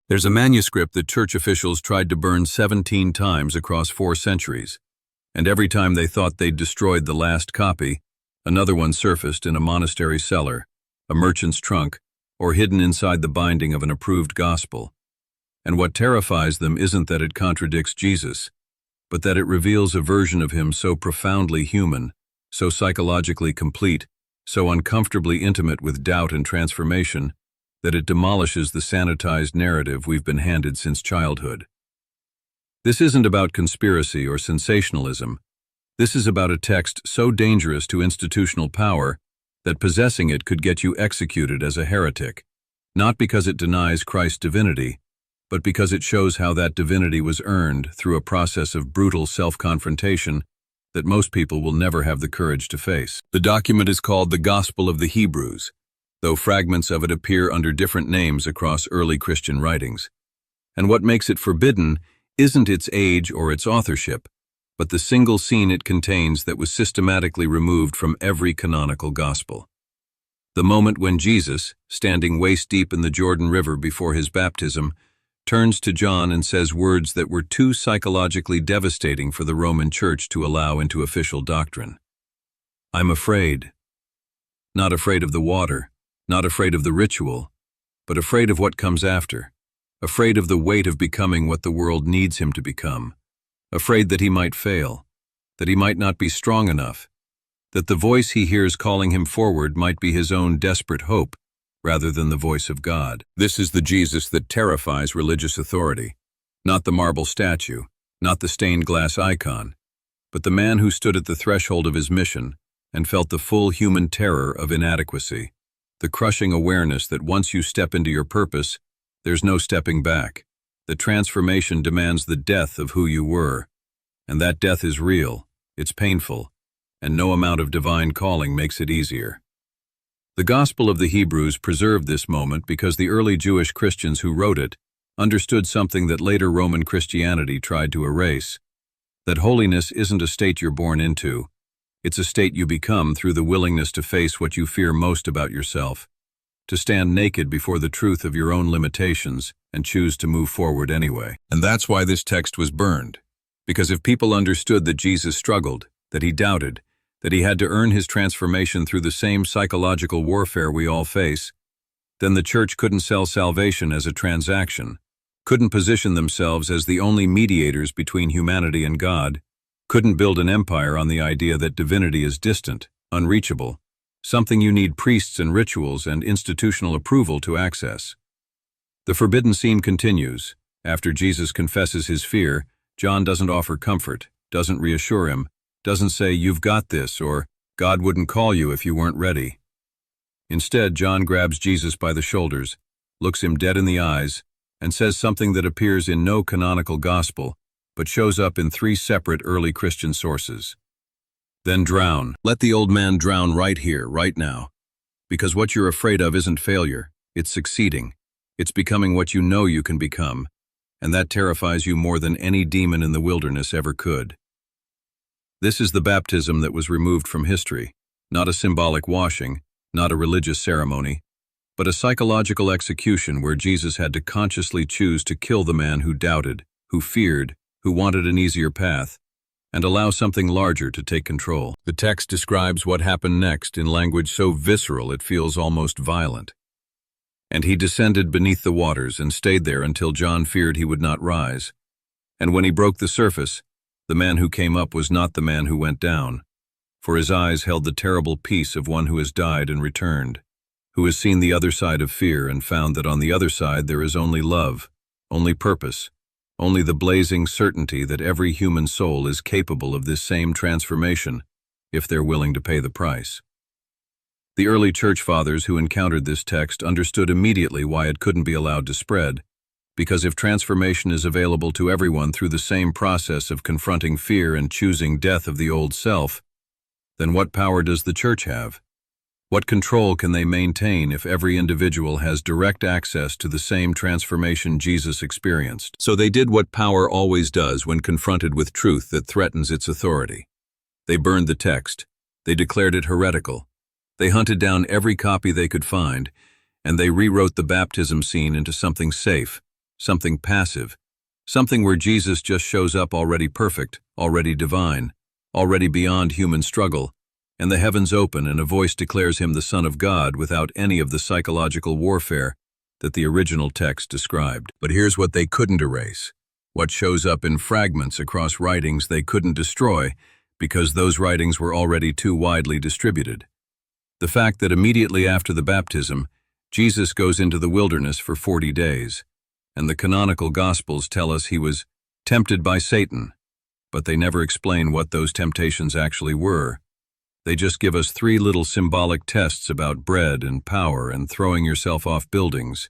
There's a manuscript that church officials tried to burn 17 times across 4 centuries, and every time they thought they'd destroyed the last copy, another one surfaced in a monastery cellar, a merchant's trunk, or hidden inside the binding of an approved gospel. And what terrifies them isn't that it contradicts Jesus, but that it reveals a version of him so profoundly human, so psychologically complete, so uncomfortably intimate with doubt and transformation, that it demolishes the sanitized narrative we've been handed since childhood. This isn't about conspiracy or sensationalism. This is about a text so dangerous to institutional power that possessing it could get you executed as a heretic, not because it denies Christ's divinity, but because it shows how that divinity was earned through a process of brutal self-confrontation that most people will never have the courage to face. The document is called the Gospel of the Hebrews, though fragments of it appear under different names across early Christian writings. And what makes it forbidden isn't its age or its authorship, but the single scene it contains that was systematically removed from every canonical gospel. The moment when Jesus, standing waist-deep in the Jordan River before his baptism, turns to John and says words that were too psychologically devastating for the Roman Church to allow into official doctrine. "I'm afraid." Not afraid of the water, not afraid of the ritual, but afraid of what comes after, afraid of the weight of becoming what the world needs him to become, afraid that he might fail, that he might not be strong enough, that the voice he hears calling him forward might be his own desperate hope rather than the voice of God. This is the Jesus that terrifies religious authority, not the marble statue, not the stained glass icon, but the man who stood at the threshold of his mission and felt the full human terror of inadequacy, the crushing awareness that once you step into your purpose, there's no stepping back. The transformation demands the death of who you were, and that death is real, it's painful, and no amount of divine calling makes it easier. The Gospel of the Hebrews preserved this moment because the early Jewish Christians who wrote it understood something that later Roman Christianity tried to erase, that holiness isn't a state you're born into, it's a state you become through the willingness to face what you fear most about yourself, to stand naked before the truth of your own limitations and choose to move forward anyway. And that's why this text was burned, because if people understood that Jesus struggled, that he doubted, that he had to earn his transformation through the same psychological warfare we all face, then the church couldn't sell salvation as a transaction, couldn't position themselves as the only mediators between humanity and God, couldn't build an empire on the idea that divinity is distant, unreachable, something you need priests and rituals and institutional approval to access. The forbidden scene continues. After Jesus confesses his fear, John doesn't offer comfort, doesn't reassure him, doesn't say, "You've got this," or "God wouldn't call you if you weren't ready." Instead, John grabs Jesus by the shoulders, looks him dead in the eyes, and says something that appears in no canonical gospel, but shows up in 3 separate early Christian sources. "Then drown. Let the old man drown right here, right now. Because what you're afraid of isn't failure, it's succeeding. It's becoming what you know you can become, and that terrifies you more than any demon in the wilderness ever could." This is the baptism that was removed from history, not a symbolic washing, not a religious ceremony, but a psychological execution where Jesus had to consciously choose to kill the man who doubted, who feared, who wanted an easier path, and allow something larger to take control. The text describes what happened next in language so visceral it feels almost violent. "And he descended beneath the waters and stayed there until John feared he would not rise. And when he broke the surface, the man who came up was not the man who went down, for his eyes held the terrible peace of one who has died and returned, who has seen the other side of fear and found that on the other side there is only love, only purpose, only the blazing certainty that every human soul is capable of this same transformation if they're willing to pay the price." The early church fathers who encountered this text understood immediately why it couldn't be allowed to spread, because if transformation is available to everyone through the same process of confronting fear and choosing death of the old self, then what power does the church have? What control can they maintain if every individual has direct access to the same transformation Jesus experienced? So they did what power always does when confronted with truth that threatens its authority. They burned the text. They declared it heretical. They hunted down every copy they could find, and they rewrote the baptism scene into something safe, something passive, something where Jesus just shows up already perfect, already divine, already beyond human struggle, and the heavens open and a voice declares him the Son of God without any of the psychological warfare that the original text described. But here's what they couldn't erase, what shows up in fragments across writings they couldn't destroy because those writings were already too widely distributed. The fact that immediately after the baptism, Jesus goes into the wilderness for 40 days, and the canonical Gospels tell us he was tempted by Satan, but they never explain what those temptations actually were. They just give us 3 little symbolic tests about bread and power and throwing yourself off buildings.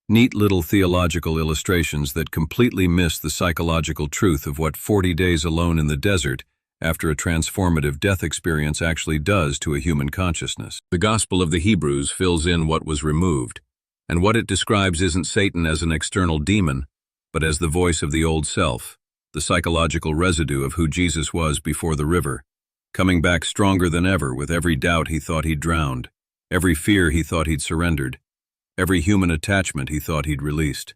Neat little theological illustrations that completely miss the psychological truth of what 40 days alone in the desert after a transformative death experience actually does to a human consciousness. The Gospel of the Hebrews fills in what was removed, and what it describes isn't Satan as an external demon, but as the voice of the old self, the psychological residue of who Jesus was before the river, coming back stronger than ever with every doubt he thought he'd drowned, every fear he thought he'd surrendered, every human attachment he thought he'd released.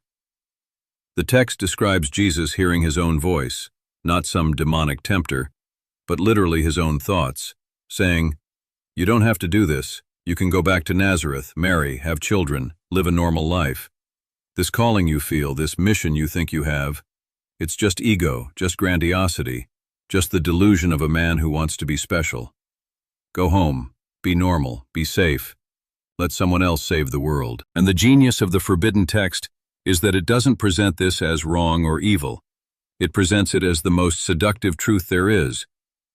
The text describes Jesus hearing his own voice, not some demonic tempter, but literally his own thoughts, saying, "You don't have to do this. You can go back to Nazareth, marry, have children, live a normal life. This calling you feel, this mission you think you have, it's just ego, just grandiosity, just the delusion of a man who wants to be special. Go home, be normal, be safe. Let someone else save the world." And the genius of the forbidden text is that it doesn't present this as wrong or evil. It presents it as the most seductive truth there is,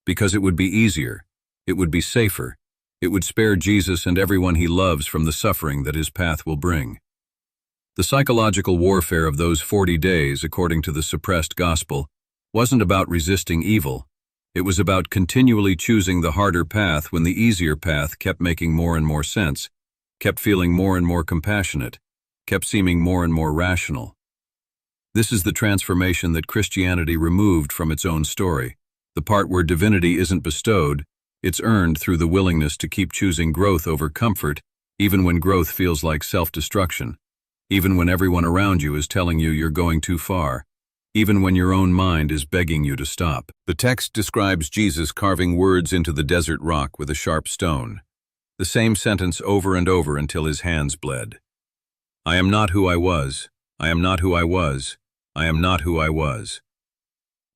because it would be easier, it would be safer, it would spare Jesus and everyone he loves from the suffering that his path will bring. The psychological warfare of those 40 days, according to the suppressed gospel, wasn't about resisting evil. It was about continually choosing the harder path when the easier path kept making more and more sense, kept feeling more and more compassionate, kept seeming more and more rational. This is the transformation that Christianity removed from its own story, the part where divinity isn't bestowed, it's earned through the willingness to keep choosing growth over comfort, even when growth feels like self-destruction, even when everyone around you is telling you you're going too far, even when your own mind is begging you to stop. The text describes Jesus carving words into the desert rock with a sharp stone, the same sentence over and over until his hands bled. "I am not who I was. I am not who I was. I am not who I was."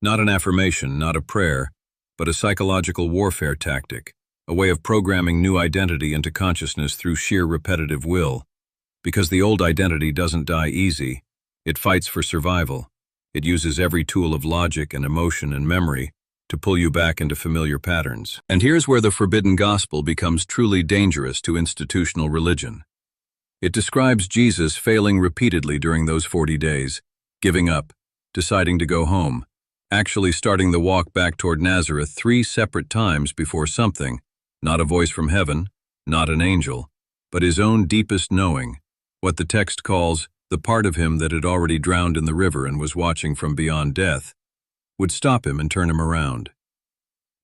Not an affirmation, not a prayer, but a psychological warfare tactic, a way of programming new identity into consciousness through sheer repetitive will. Because the old identity doesn't die easy, it fights for survival. It uses every tool of logic and emotion and memory to pull you back into familiar patterns. And here's where the forbidden gospel becomes truly dangerous to institutional religion. It describes Jesus failing repeatedly during those 40 days, giving up, deciding to go home, actually starting the walk back toward Nazareth 3 separate times before something, not a voice from heaven, not an angel, but his own deepest knowing, what the text calls the part of him that had already drowned in the river and was watching from beyond death, would stop him and turn him around.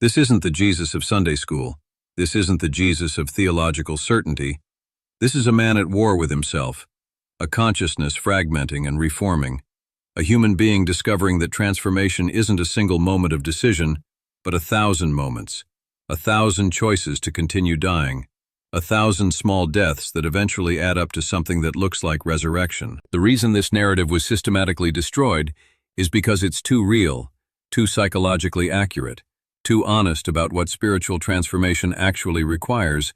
This isn't the Jesus of Sunday school. This isn't the Jesus of theological certainty. This is a man at war with himself, a consciousness fragmenting and reforming, a human being discovering that transformation isn't a single moment of decision, but 1,000 moments, 1,000 choices to continue dying, 1,000 small deaths that eventually add up to something that looks like resurrection. The reason this narrative was systematically destroyed is because it's too real, too psychologically accurate, too honest about what spiritual transformation actually requires,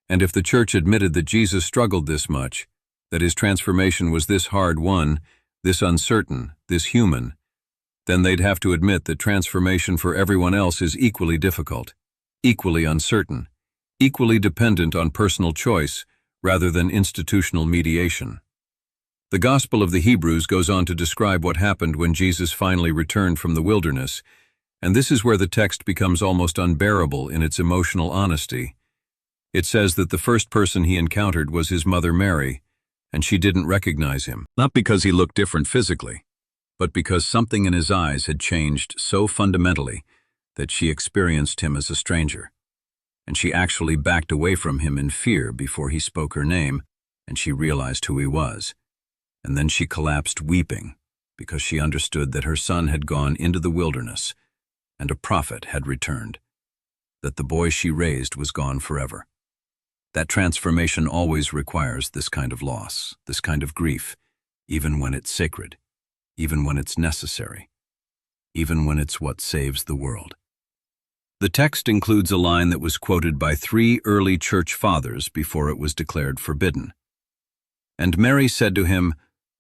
and if the church admitted that Jesus struggled this much, that his transformation was this hard-won, this uncertain, this human, then they'd have to admit that transformation for everyone else is equally difficult, equally uncertain, equally dependent on personal choice rather than institutional mediation. The Gospel of the Hebrews goes on to describe what happened when Jesus finally returned from the wilderness, and this is where the text becomes almost unbearable in its emotional honesty. It says that the first person he encountered was his mother Mary, and she didn't recognize him, not because he looked different physically, but because something in his eyes had changed so fundamentally that she experienced him as a stranger. And she actually backed away from him in fear before he spoke her name, and she realized who he was. and then she collapsed weeping, because she understood that her son had gone into the wilderness, and a prophet had returned, that the boy she raised was gone forever. That transformation always requires this kind of loss, this kind of grief, even when it's sacred, even when it's necessary, even when it's what saves the world. The text includes a line that was quoted by 3 early church fathers before it was declared forbidden. And Mary said to him,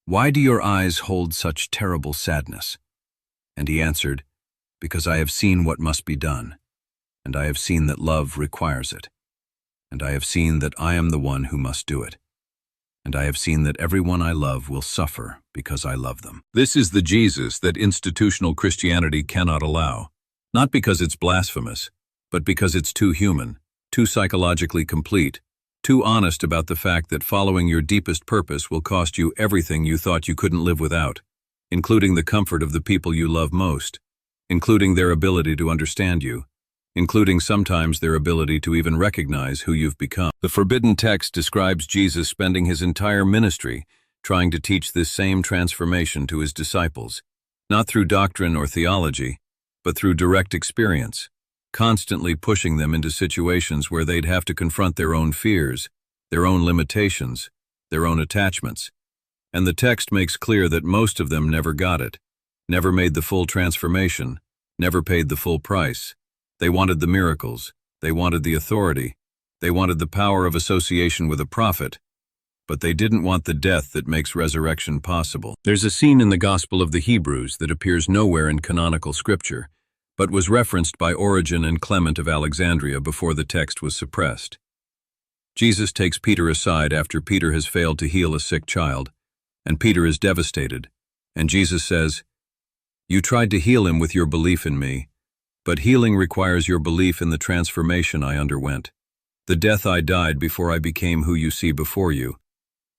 "Why do your eyes hold such terrible sadness?" And he answered, "Because I have seen what must be done, and I have seen that love requires it, and I have seen that I am the one who must do it, and I have seen that everyone I love will suffer because I love them." This is the Jesus that institutional Christianity cannot allow, not because it's blasphemous, but because it's too human, too psychologically complete, too honest about the fact that following your deepest purpose will cost you everything you thought you couldn't live without, including the comfort of the people you love most, including their ability to understand you, including sometimes their ability to even recognize who you've become. The forbidden text describes Jesus spending his entire ministry trying to teach this same transformation to his disciples, not through doctrine or theology, but through direct experience, constantly pushing them into situations where they'd have to confront their own fears, their own limitations, their own attachments. And the text makes clear that most of them never got it, never made the full transformation, never paid the full price. They wanted the miracles, they wanted the authority, they wanted the power of association with a prophet, but they didn't want the death that makes resurrection possible. There's a scene in the Gospel of the Hebrews that appears nowhere in canonical scripture, but was referenced by Origen and Clement of Alexandria before the text was suppressed. Jesus takes Peter aside after Peter has failed to heal a sick child, and Peter is devastated, and Jesus says, "You tried to heal him with your belief in me, but healing requires your belief in the transformation I underwent, the death I died before I became who you see before you.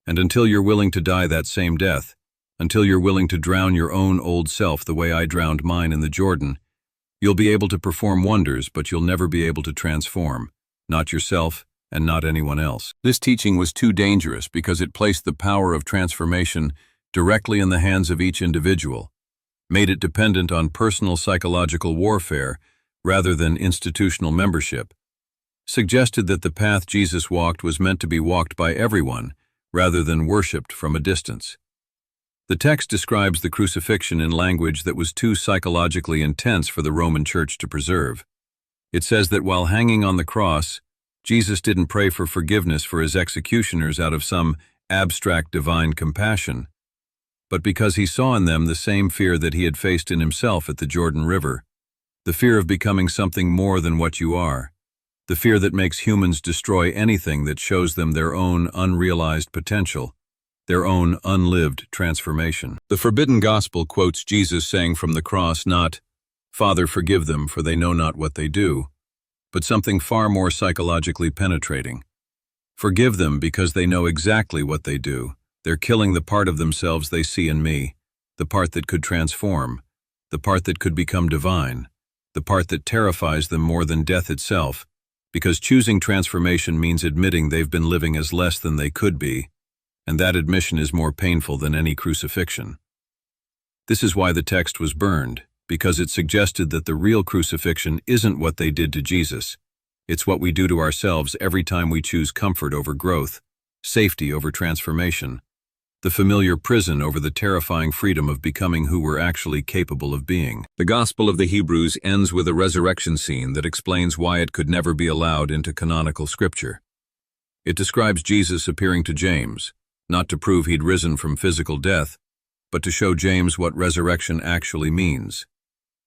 And until you're willing to die that same death, until you're willing to drown your own old self the way I drowned mine in the Jordan, you'll be able to perform wonders, but you'll never be able to transform, not yourself and not anyone else." This teaching was too dangerous because it placed the power of transformation directly in the hands of each individual, made it dependent on personal psychological warfare rather than institutional membership, suggested that the path Jesus walked was meant to be walked by everyone rather than worshipped from a distance. The text describes the crucifixion in language that was too psychologically intense for the Roman Church to preserve. It says that while hanging on the cross, Jesus didn't pray for forgiveness for his executioners out of some abstract divine compassion, but because he saw in them the same fear that he had faced in himself at the Jordan River, the fear of becoming something more than what you are, the fear that makes humans destroy anything that shows them their own unrealized potential, their own unlived transformation. The Forbidden Gospel quotes Jesus saying from the cross not, "Father, forgive them, for they know not what they do," but something far more psychologically penetrating. "Forgive them because they know exactly what they do. They're killing the part of themselves they see in me, the part that could transform, the part that could become divine, the part that terrifies them more than death itself, because choosing transformation means admitting they've been living as less than they could be, and that admission is more painful than any crucifixion." This is why the text was burned, because it suggested that the real crucifixion isn't what they did to Jesus. It's what we do to ourselves every time we choose comfort over growth, safety over transformation, the familiar prison over the terrifying freedom of becoming who we're actually capable of being. The Gospel of the Hebrews ends with a resurrection scene that explains why it could never be allowed into canonical scripture. It describes Jesus appearing to James, not to prove he'd risen from physical death, but to show James what resurrection actually means,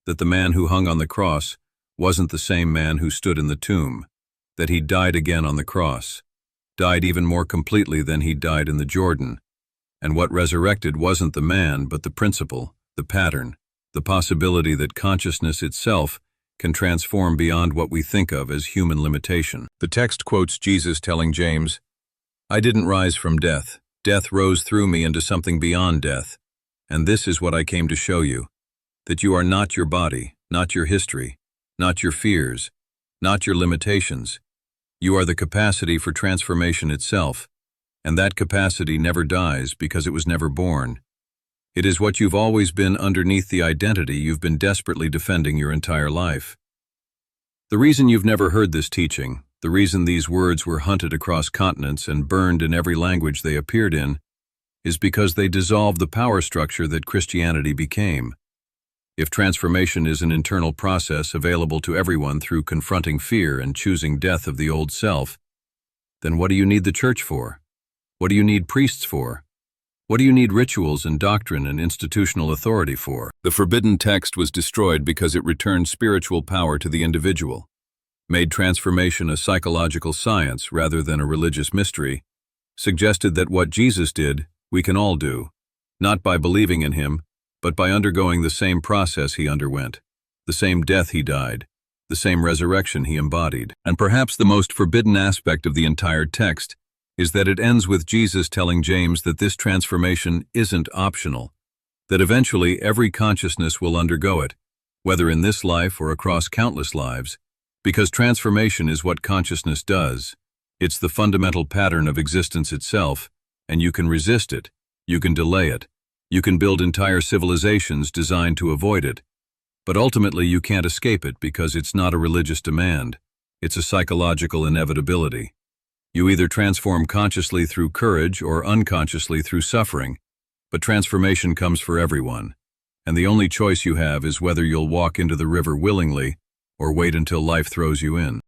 that the man who hung on the cross wasn't the same man who stood in the tomb, that he died again on the cross, died even more completely than he died in the Jordan, and what resurrected wasn't the man but the principle, the pattern, the possibility that consciousness itself can transform beyond what we think of as human limitation. The text quotes Jesus telling James, "I didn't rise from death. Death rose through me into something beyond death, and this is what I came to show you, that you are not your body, not your history, not your fears, not your limitations. You are the capacity for transformation itself, And that capacity never dies because it was never born. It is what you've always been underneath the identity you've been desperately defending your entire life. The reason you've never heard this teaching, the reason these words were hunted across continents and burned in every language they appeared in, is because they dissolve the power structure that Christianity became. If transformation is an internal process available to everyone through confronting fear and choosing death of the old self, then what do you need the church for? What do you need priests for? What do you need rituals and doctrine and institutional authority for? The forbidden text was destroyed because it returned spiritual power to the individual, made transformation a psychological science rather than a religious mystery, suggested that what Jesus did, we can all do, not by believing in him, but by undergoing the same process he underwent, the same death he died, the same resurrection he embodied. And perhaps the most forbidden aspect of the entire text is that it ends with Jesus telling James that this transformation isn't optional, that eventually every consciousness will undergo it, whether in this life or across countless lives, because transformation is what consciousness does. It's the fundamental pattern of existence itself, and you can resist it, you can delay it, you can build entire civilizations designed to avoid it, but ultimately you can't escape it because it's not a religious demand, it's a psychological inevitability. You either transform consciously through courage or unconsciously through suffering, but transformation comes for everyone, and the only choice you have is whether you'll walk into the river willingly or wait until life throws you in.